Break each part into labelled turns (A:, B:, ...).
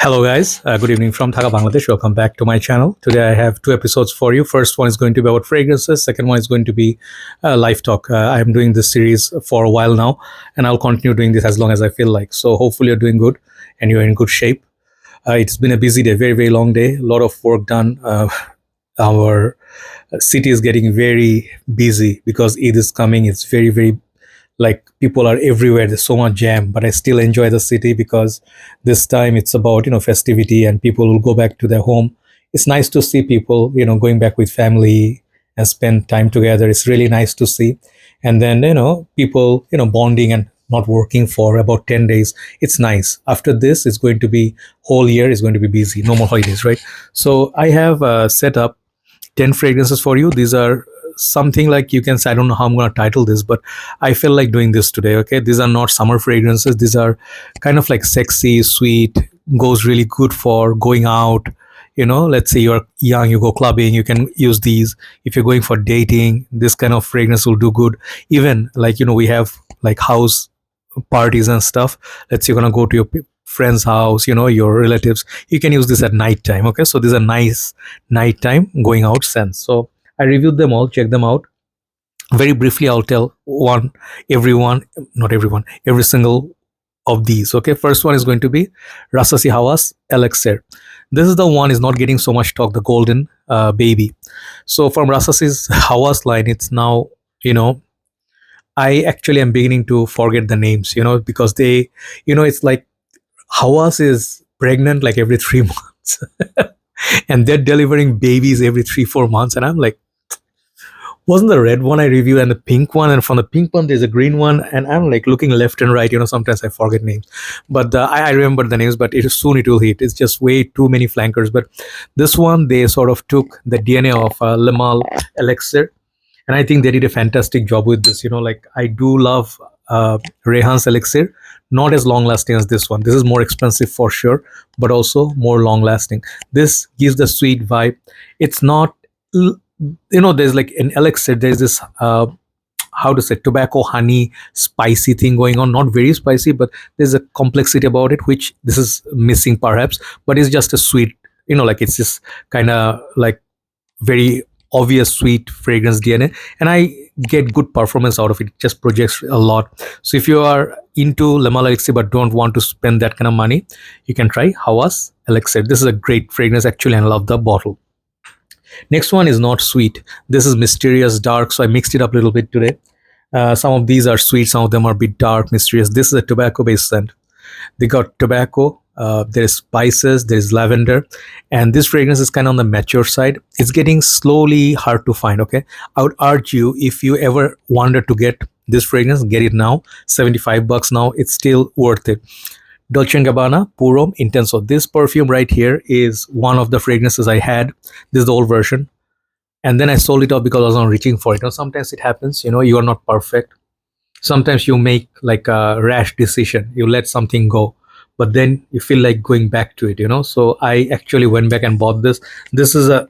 A: Hello guys, good evening from Dhaka, Bangladesh. Welcome back to my channel. Today I have two episodes for you. First one is going to be about fragrances. Second one is going to be live talk. I am doing this series for a while now, and I'll continue doing this as long as I feel like. So hopefully you're doing good and you're in good shape. It's been a busy day, very long day. A lot of work done. Our city is getting very busy because Eid is coming. It's very like people are everywhere. There's so much jam, but I still enjoy the city because this time it's about festivity and people will go back to their home. It's nice to see people going back with family and spend time together. It's really nice to see. And then people bonding and not working for about 10 days. It's nice. After this, it's going to be whole year is going to be busy. No more holidays, right? So I have set up 10 fragrances for you. These are something like, you can say, I don't know how I'm going to title this, but I feel like doing this today. Okay, these are not summer fragrances. These are kind of like sexy, sweet, goes really good for going out. Let's say you're young, you go clubbing, you can use these. If you're going for dating, this kind of fragrance will do good. Even like we have like house parties and stuff. Let's say you're gonna go to your friend's house, your relatives, you can use this at night time. Okay, so these are nice nighttime going out scents. So I reviewed them all, check them out. Very briefly, I'll tell every single of these. Okay, first one is going to be Rasasi Hawas Elixir. This is the one is not getting so much talk, the golden baby. So from Rasasi's Hawas line, it's now I actually am beginning to forget the names, because they, it's like Hawas is pregnant like every 3 months, and they're delivering babies every 3-4 months, and I'm like, wasn't the red one I reviewed and the pink one, and from the pink one there's a green one, and I'm like looking left and right. Sometimes I forget names, but I remember the names. But soon it will hit. It's just way too many flankers. But this one, they sort of took the DNA of Male Elixir, and I think they did a fantastic job with this. Like I do love Rasihaas Elixir, not as long lasting as this one. This is more expensive for sure, but also more long lasting. This gives the sweet vibe. It's not, there's like an elixir, there's this how to say, tobacco, honey, spicy thing going on. Not very spicy, but there's a complexity about it, which this is missing perhaps. But it's just a sweet, like it's just kind of like very obvious sweet fragrance DNA, and I get good performance out of it. It just projects a lot. So if you are into Male Elixir but don't want to spend that kind of money, you can try Hawas Elixir. This is a great fragrance actually, and I love the bottle. Next one is not sweet. This is mysterious dark, so I mixed it up a little bit today. Some of these are sweet, some of them are a bit dark, mysterious. This is a tobacco based scent. They got tobacco, there's spices, there's lavender, and this fragrance is kind of on the mature side. It's getting slowly hard to find. Okay, I would urge you, if you ever wanted to get this fragrance, get it now. $75 now. It's still worth it. Dolce & Gabbana Pralom Intenso. This perfume right here is one of the fragrances I had. This is the old version, and then I sold it off because I was not reaching for it. Sometimes it happens. You are not perfect. Sometimes you make like a rash decision. You let something go, but then you feel like going back to it. So I actually went back and bought this. This is a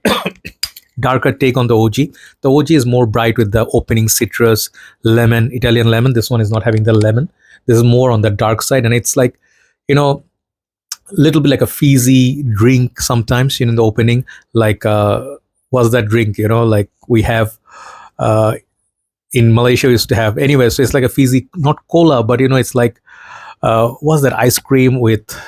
A: darker take on the OG. The OG is more bright with the opening citrus, lemon, Italian lemon. This one is not having the lemon. This is more on the dark side, and it's like, little bit like a fizzy drink sometimes, in the opening, like what's that drink, like we have in Malaysia we used to have anyway. So it's like a fizzy, not cola, but it's like what's that ice cream with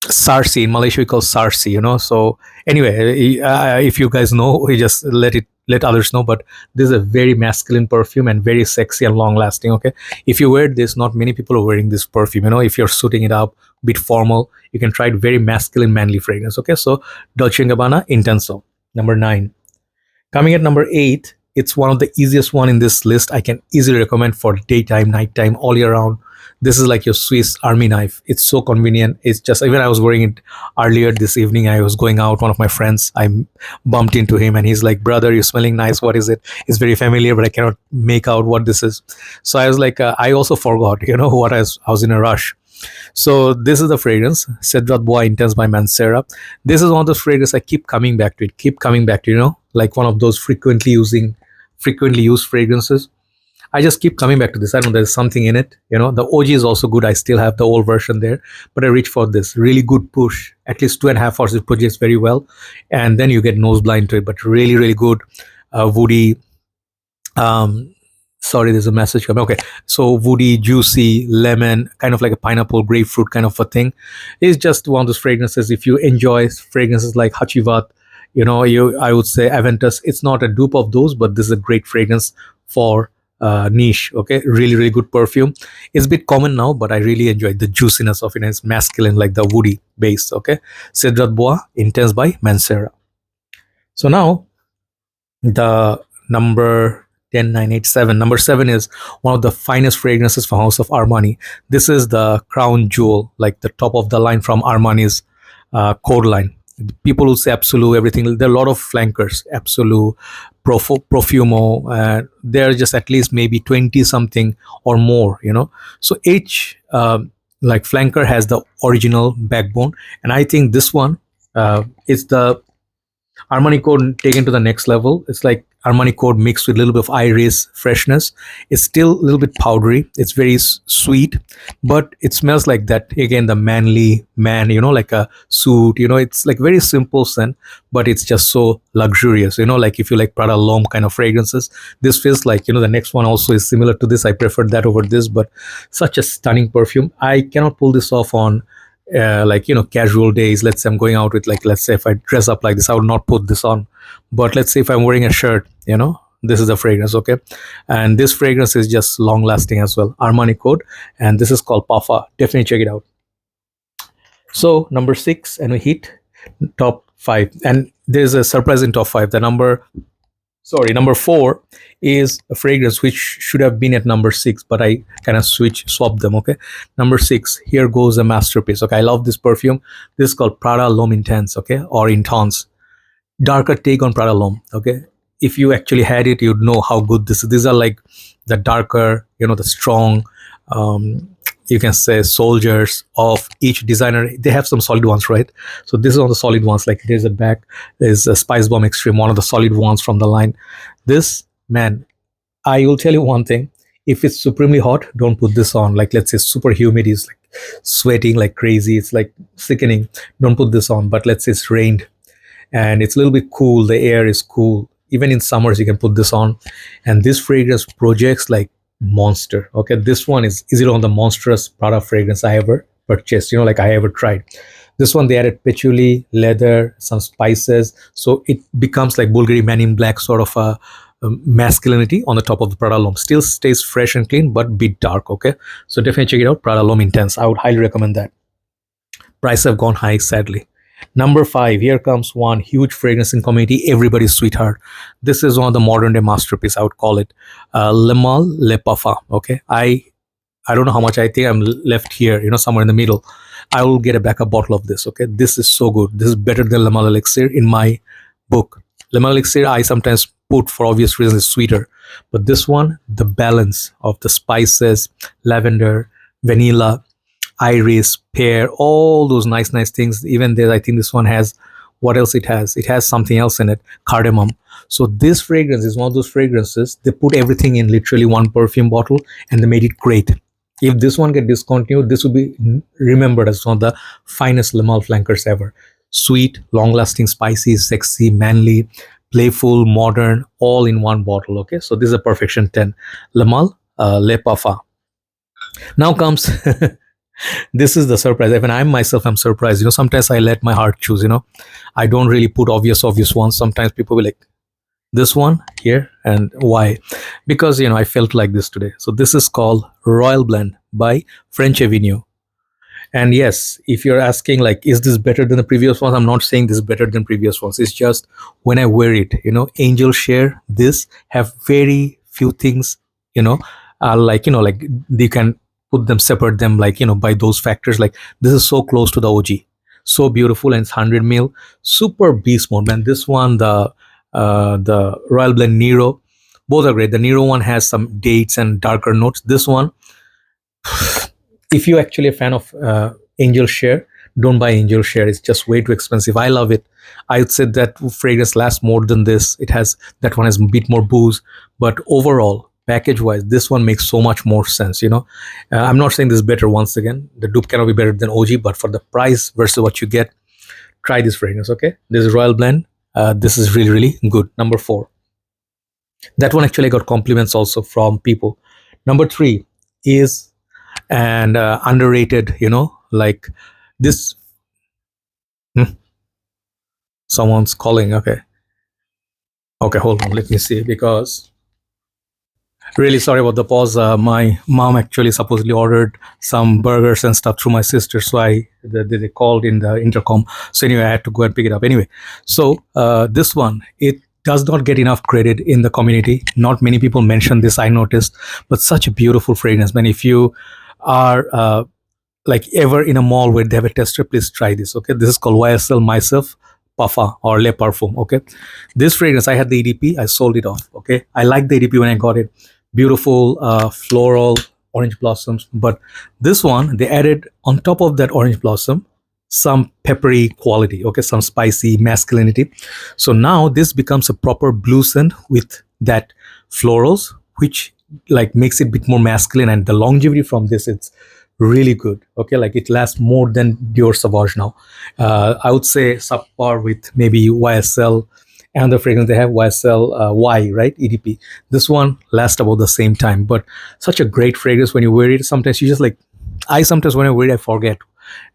A: sarsi? In Malaysia we call sarsi. So anyway, if you guys know, we just let others know. But this is a very masculine perfume and very sexy and long lasting. Okay, if you wear this, not many people are wearing this perfume. If you're suiting it up a bit formal, you can try it. Very masculine, manly fragrance. Okay, so Dolce & Gabbana Intenso, number 9. Coming at number 8, it's one of the easiest one in this list. I can easily recommend for daytime, nighttime, all year round. This is like your Swiss army knife. It's so convenient. It's just, even I was wearing it earlier this evening. I was going out, one of my friends, I bumped into him, and he's like, brother, you're smelling nice. What is it? It's very familiar, but I cannot make out what this is. So I was like, I also forgot, what I was in a rush. So this is the fragrance, Cedrat Boise Intense by Mansera. This is one of those fragrances I keep coming back to. Like one of those frequently used fragrances. I just keep coming back to this. I know there's something in it. The OG is also good. I still have the old version there, but I reach for this. Really good push. At least 2.5 hours it projects very well, and then you get nose blind to it. But really, really good, woody. Um, Sorry, there's a message coming. Okay, so woody, juicy, lemon, kind of like a pineapple, grapefruit kind of a thing. It's just one of those fragrances. If you enjoy fragrances like Hachivat, I would say Aventus. It's not a dupe of those, but this is a great fragrance for niche. Okay, really, really good perfume. It's a bit common now, but I really enjoy the juiciness of it. It's masculine, like the woody base. Okay, Cedrat Bois Intense by Mancera. So now the number 10987. Number 7 is one of the finest fragrances from House of Armani. This is the crown jewel, like the top of the line from Armani's Code line. People who say Absolute, everything. There are a lot of flankers, Absolute, Profumo. There are just at least maybe 20 something or more. So each like flanker has the original backbone, and I think this one is the Armani Code taken to the next level. It's like Armani Code mixed with a little bit of iris freshness. It's still a little bit powdery. It's very sweet, but it smells like that. Again, the manly man, like a suit. It's like very simple scent, but it's just so luxurious. Like if you like Prada L'Homme kind of fragrances, this feels like, the next one also is similar to this. I prefer that over this, but such a stunning perfume. I cannot pull this off on casual days. Let's say I'm going out with, like, let's say if I dress up like this, I would not put this on. But let's say if I'm wearing a shirt, this is the fragrance. Okay, and this fragrance is just long lasting as well. Armani Code, and this is called Pafa. Definitely check it out. So number 6, and we hit top 5, and there's a surprise in top 5. Number 4 is a fragrance which should have been at number 6, but I kind of swapped them. Okay, number 6, here goes a masterpiece. Okay, I love this perfume. This is called Pralom Intense. Okay, or Intense, darker take on Prada L'Homme. Okay, if you actually had it, you'd know how good this is. These are like the darker, the strong, you can say, soldiers of each designer. They have some solid ones, right? So this is one of the solid ones. Like there's a Spice Bomb Extreme, one of the solid ones from the line. This, man, I will tell you one thing. If it's supremely hot, don't put this on. Like, let's say super humid, is like sweating like crazy, it's like sickening, don't put this on. But let's say it's rained and it's a little bit cool, the air is cool, even in summers you can put this on, and this fragrance projects like monster. Okay, this one is it on the monstrous Prada fragrance I ever purchased, like I ever tried. This one they added patchouli, leather, some spices, so it becomes like Bulgari Man in Black sort of a masculinity on the top of the Prada L'Homme. Still stays fresh and clean, but bit dark. Okay, so definitely check it out, Pralom Intense. I would highly recommend that. Price have gone high, sadly. Number 5, here comes one huge fragrance in community, everybody's sweetheart. This is one of the modern day masterpiece, I would call it. Male Le Parfum. Okay, I don't know how much. I think I'm left here, somewhere in the middle. I will get a backup bottle of this. Okay, this is so good. This is better than Le Male Elixir in my book. Le Male Elixir I sometimes put, for obvious reasons, is sweeter, but this one, the balance of the spices, lavender, vanilla, iris, pear, all those nice things. Even there, I think this one has, what else it has? It has something else in it, cardamom. So this fragrance is one of those fragrances, they put everything in literally one perfume bottle and they made it great. If this one get discontinued, this will be remembered as one of the finest Le Male flankers ever. Sweet, long-lasting, spicy, sexy, manly, playful, modern, all in one bottle. Okay, so this is a perfection 10. Le Male Le Parfum. Now comes this is the surprise. Even I myself am surprised. Sometimes I let my heart choose. I don't really put obvious ones. Sometimes people will like, this one here, and why? Because I felt like this today. So this is called Royal Blend by French Avenue. And yes, if you're asking like, is this better than the previous ones, I'm not saying this is better than previous ones. It's just when I wear it, Angel Share, this have very few things, like they can put them, separate them, like by those factors. Like this is so close to the OG, so beautiful, and it's 100 ml, super beast mode, man. This one, the Royal Blend Nero, both are great. The Nero one has some dates and darker notes. This one, if you're actually a fan of Angel Share, don't buy Angel Share. It's just way too expensive. I love it. I would say that fragrance lasts more than this. It has, that one has a bit more booze, but overall package wise, this one makes so much more sense. I'm not saying this is better. Once again, the dupe cannot be better than OG, but for the price versus what you get, try this fragrance. Okay, this is Royal Blend. This is really, really good. Number 4. That one actually got compliments also from people. Number 3 is an underrated, like this. Someone's calling. Okay, hold on, let me see, because really sorry about the pause. My mom actually supposedly ordered some burgers and stuff through my sister, so they called in the intercom. So anyway, I had to go and pick it up. Anyway, so this one, it does not get enough credit in the community. Not many people mention this, I noticed, but such a beautiful fragrance, man. If you are like ever in a mall where they have a tester, please try this. Okay, this is called YSL Myself Parfum or Le Parfum. Okay, this fragrance, I had the EDP, I sold it off. Okay, I liked the EDP when I got it. Beautiful floral orange blossoms, but this one they added on top of that orange blossom some peppery quality. Okay, some spicy masculinity. So now this becomes a proper blue scent with that florals, which like makes it a bit more masculine, and the longevity from this, it's really good. Okay, like it lasts more than Dior Sauvage now. I would say subpar with maybe YSL and the fragrance they have, YSL Y, right, EDP. This one lasts about the same time, but such a great fragrance. When you wear it, sometimes you just like, I sometimes when I wear it, I forget,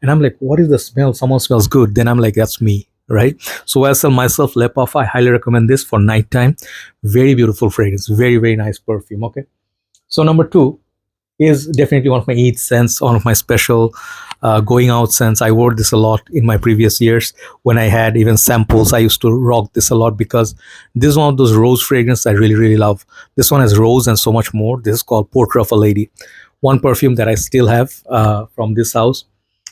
A: and I'm like, what is the smell? Someone smells good, then I'm like, that's me, right? So YSL Myself Le Parfum, I highly recommend this for nighttime. Very beautiful fragrance, very, very nice perfume. Okay, so number 2 is definitely one of my eat scents, one of my special going out scents. I wore this a lot in my previous years when I had even samples. I used to rock this a lot because this is one of those rose fragrances I really, really love. This one has rose and so much more. This is called Portrait of a Lady. One perfume that I still have from this house.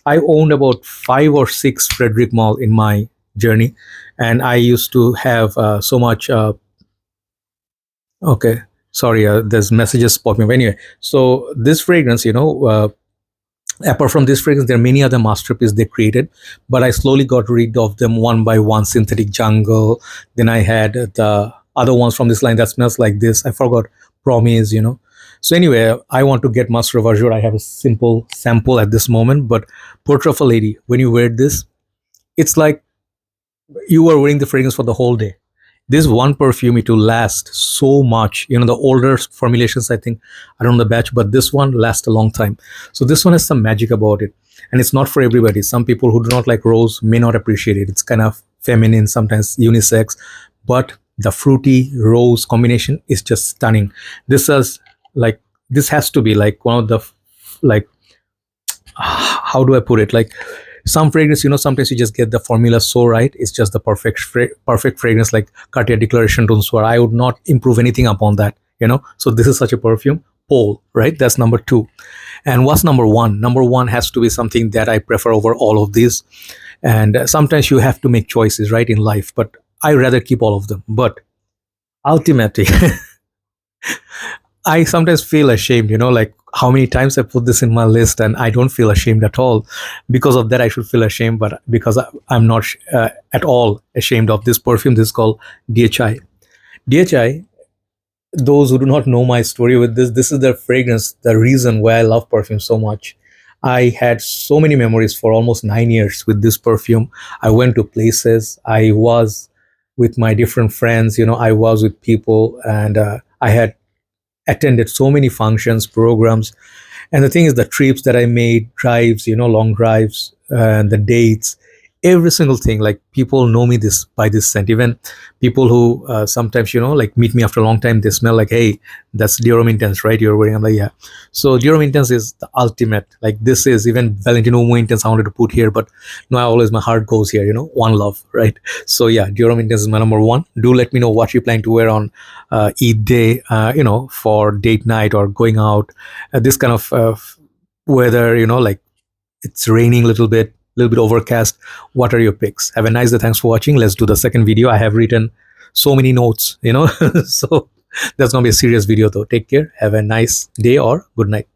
A: I owned about 5 or 6 Frederick Mall in my journey, and I used to have so much. Okay, sorry, there's messages popping up. Anyway, so this fragrance, apart from this fragrance, there are many other masterpieces they created, but I slowly got rid of them one by one. Synthetic Jungle, then I had the other ones from this line that smells like this. I forgot Promise. So anyway, I want to get Master of Azure. I have a simple sample at this moment, but Portrait of a Lady, when you wear this, it's like you are wearing the fragrance for the whole day. This one perfume, it will last so much. The older formulations, I think, I don't know the batch, but this one lasts a long time. So this one has some magic about it, and it's not for everybody. Some people who do not like rose may not appreciate it. It's kind of feminine, sometimes unisex, but the fruity rose combination is just stunning. This has to be like one of the like, how do I put it, like some fragrance, sometimes you just get the formula so right, it's just the perfect fragrance, like Cartier Declaration Room Soir. I would not improve anything upon that. So this is such a perfume. POAL, right? That's number 2. And what's number 1? Number 1 has to be something that I prefer over all of these. And sometimes you have to make choices, right, in life, but I rather keep all of them. But ultimately I sometimes feel ashamed, like how many times I put this in my list, and I don't feel ashamed at all. Because of that, I should feel ashamed, but because I'm not at all ashamed of this perfume. This is called DHI. DHI, those who do not know my story with this is the fragrance, the reason why I love perfume so much. I had so many memories for almost 9 years with this perfume. I went to places, I was with my different friends, I was with people, and I had attended so many functions, programs. And the thing is, the trips that I made, drives, long drives, and the dates, every single thing, like people know me this by this scent. Even people who sometimes like meet me after a long time, they smell like, hey, that's Homme Intense, right, you're wearing? I'm like, yeah. So Homme Intense is the ultimate. Like this is even Valentino Intense I wanted to put here, but no, always my heart goes here. One love, right? So yeah, Homme Intense is my number 1. Do let me know what you plan to wear on Eid day, for date night or going out, this kind of weather, like it's raining a little bit overcast. What are your picks? Have a nice day. Thanks for watching. Let's do the second video. I have written so many notes, so that's gonna be a serious video though. Take care. Have a nice day or good night.